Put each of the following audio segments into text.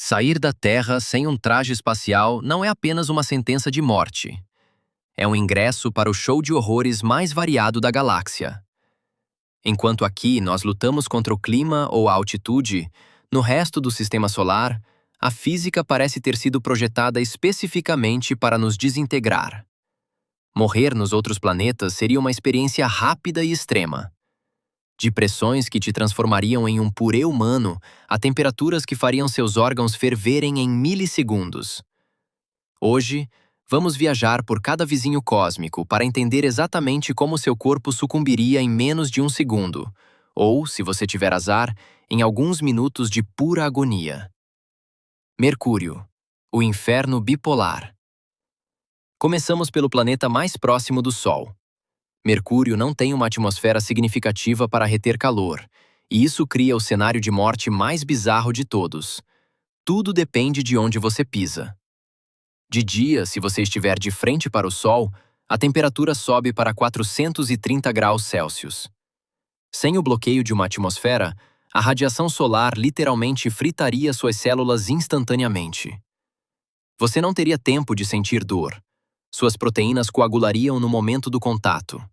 Sair da Terra sem um traje espacial não é apenas uma sentença de morte. É um ingresso para o show de horrores mais variado da galáxia. Enquanto aqui nós lutamos contra o clima ou a altitude, no resto do sistema solar, a física parece ter sido projetada especificamente para nos desintegrar. Morrer nos outros planetas seria uma experiência rápida e extrema. De pressões que te transformariam em um purê humano a temperaturas que fariam seus órgãos ferverem em milissegundos. Hoje, vamos viajar por cada vizinho cósmico para entender exatamente como seu corpo sucumbiria em menos de um segundo, ou, se você tiver azar, em alguns minutos de pura agonia. Mercúrio, o inferno bipolar. Começamos pelo planeta mais próximo do Sol. Mercúrio não tem uma atmosfera significativa para reter calor, e isso cria o cenário de morte mais bizarro de todos. Tudo depende de onde você pisa. De dia, se você estiver de frente para o Sol, a temperatura sobe para 430 graus Celsius. Sem o bloqueio de uma atmosfera, a radiação solar literalmente fritaria suas células instantaneamente. Você não teria tempo de sentir dor. Suas proteínas coagulariam no momento do contato.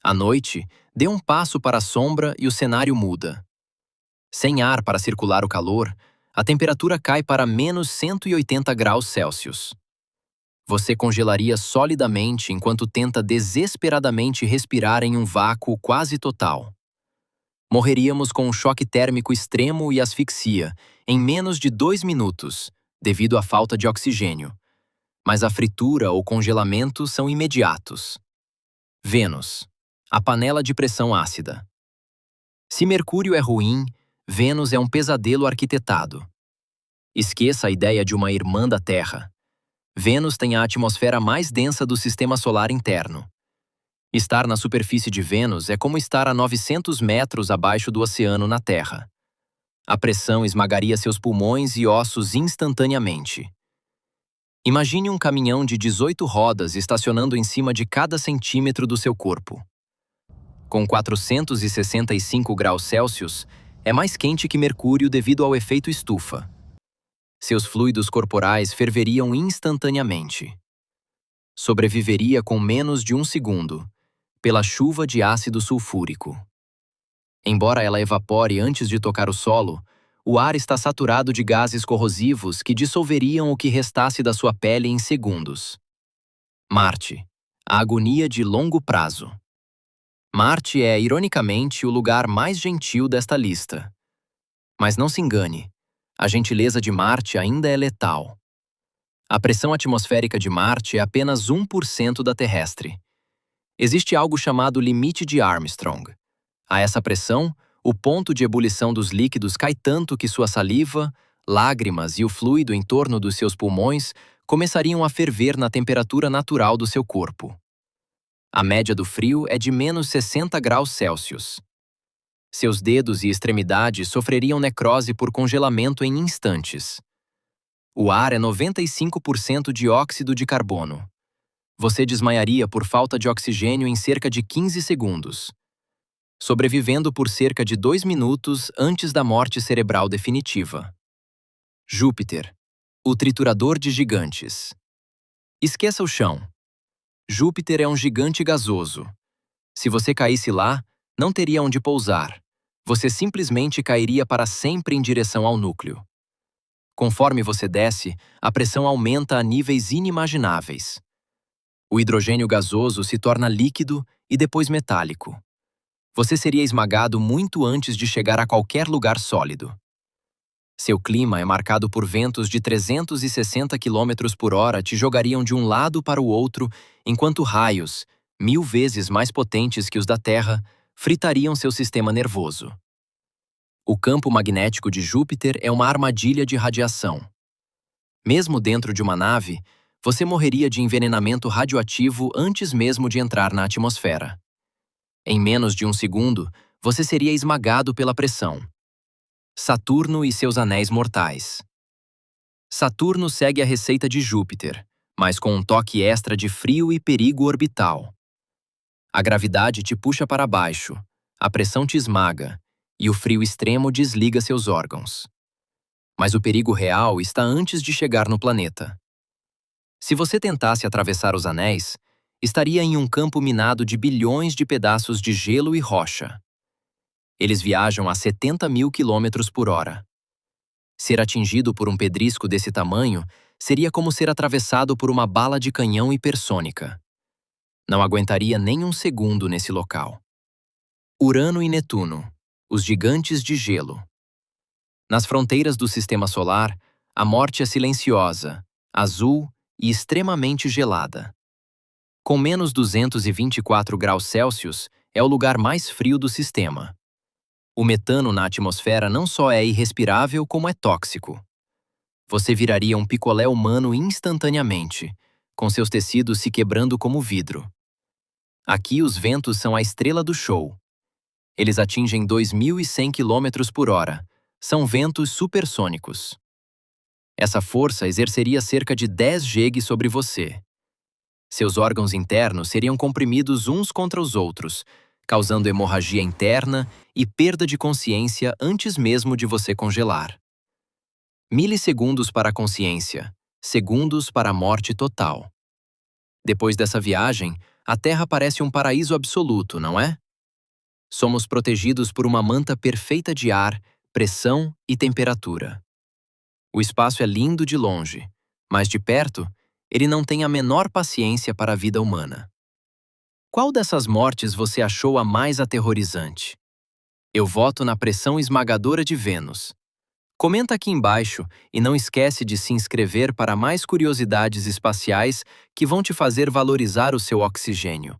À noite, dê um passo para a sombra e o cenário muda. Sem ar para circular o calor, a temperatura cai para menos 180 graus Celsius. Você congelaria solidamente enquanto tenta desesperadamente respirar em um vácuo quase total. Morreríamos com um choque térmico extremo e asfixia em menos de 2 minutos, devido à falta de oxigênio. Mas a fritura ou congelamento são imediatos. Vênus, a panela de pressão ácida. Se Mercúrio é ruim, Vênus é um pesadelo arquitetado. Esqueça a ideia de uma irmã da Terra. Vênus tem a atmosfera mais densa do sistema solar interno. Estar na superfície de Vênus é como estar a 900 metros abaixo do oceano na Terra. A pressão esmagaria seus pulmões e ossos instantaneamente. Imagine um caminhão de 18 rodas estacionando em cima de cada centímetro do seu corpo. Com 465 graus Celsius, é mais quente que Mercúrio devido ao efeito estufa. Seus fluidos corporais ferveriam instantaneamente. Sobreviveria com menos de um segundo, pela chuva de ácido sulfúrico. Embora ela evapore antes de tocar o solo, o ar está saturado de gases corrosivos que dissolveriam o que restasse da sua pele em segundos. Marte, a agonia de longo prazo. Marte é, ironicamente, o lugar mais gentil desta lista. Mas não se engane, a gentileza de Marte ainda é letal. A pressão atmosférica de Marte é apenas 1% da terrestre. Existe algo chamado limite de Armstrong. A essa pressão, o ponto de ebulição dos líquidos cai tanto que sua saliva, lágrimas e o fluido em torno dos seus pulmões começariam a ferver na temperatura natural do seu corpo. A média do frio é de menos 60 graus Celsius. Seus dedos e extremidades sofreriam necrose por congelamento em instantes. O ar é 95% dióxido de carbono. Você desmaiaria por falta de oxigênio em cerca de 15 segundos, sobrevivendo por cerca de 2 minutos antes da morte cerebral definitiva. Júpiter, o triturador de gigantes. Esqueça o chão. Júpiter é um gigante gasoso. Se você caísse lá, não teria onde pousar. Você simplesmente cairia para sempre em direção ao núcleo. Conforme você desce, a pressão aumenta a níveis inimagináveis. O hidrogênio gasoso se torna líquido e depois metálico. Você seria esmagado muito antes de chegar a qualquer lugar sólido. Seu clima é marcado por ventos de 360 km por hora te jogariam de um lado para o outro, enquanto raios, 1000 vezes mais potentes que os da Terra, fritariam seu sistema nervoso. O campo magnético de Júpiter é uma armadilha de radiação. Mesmo dentro de uma nave, você morreria de envenenamento radioativo antes mesmo de entrar na atmosfera. Em menos de um segundo, você seria esmagado pela pressão. Saturno e seus anéis mortais. Saturno segue a receita de Júpiter, mas com um toque extra de frio e perigo orbital. A gravidade te puxa para baixo, a pressão te esmaga, e o frio extremo desliga seus órgãos. Mas o perigo real está antes de chegar no planeta. Se você tentasse atravessar os anéis, estaria em um campo minado de bilhões de pedaços de gelo e rocha. Eles viajam a 70 mil quilômetros por hora. Ser atingido por um pedrisco desse tamanho seria como ser atravessado por uma bala de canhão hipersônica. Não aguentaria nem um segundo nesse local. Urano e Netuno, os gigantes de gelo. Nas fronteiras do Sistema Solar, a morte é silenciosa, azul e extremamente gelada. Com menos 224 graus Celsius, é o lugar mais frio do sistema. O metano na atmosfera não só é irrespirável, como é tóxico. Você viraria um picolé humano instantaneamente, com seus tecidos se quebrando como vidro. Aqui os ventos são a estrela do show. Eles atingem 2.100 km por hora. São ventos supersônicos. Essa força exerceria cerca de 10 jegue sobre você. Seus órgãos internos seriam comprimidos uns contra os outros, causando hemorragia interna e perda de consciência antes mesmo de você congelar. Milissegundos para a consciência, segundos para a morte total. Depois dessa viagem, a Terra parece um paraíso absoluto, não é? Somos protegidos por uma manta perfeita de ar, pressão e temperatura. O espaço é lindo de longe, mas de perto, ele não tem a menor paciência para a vida humana. Qual dessas mortes você achou a mais aterrorizante? Eu voto na pressão esmagadora de Vênus. Comenta aqui embaixo e não esquece de se inscrever para mais curiosidades espaciais que vão te fazer valorizar o seu oxigênio.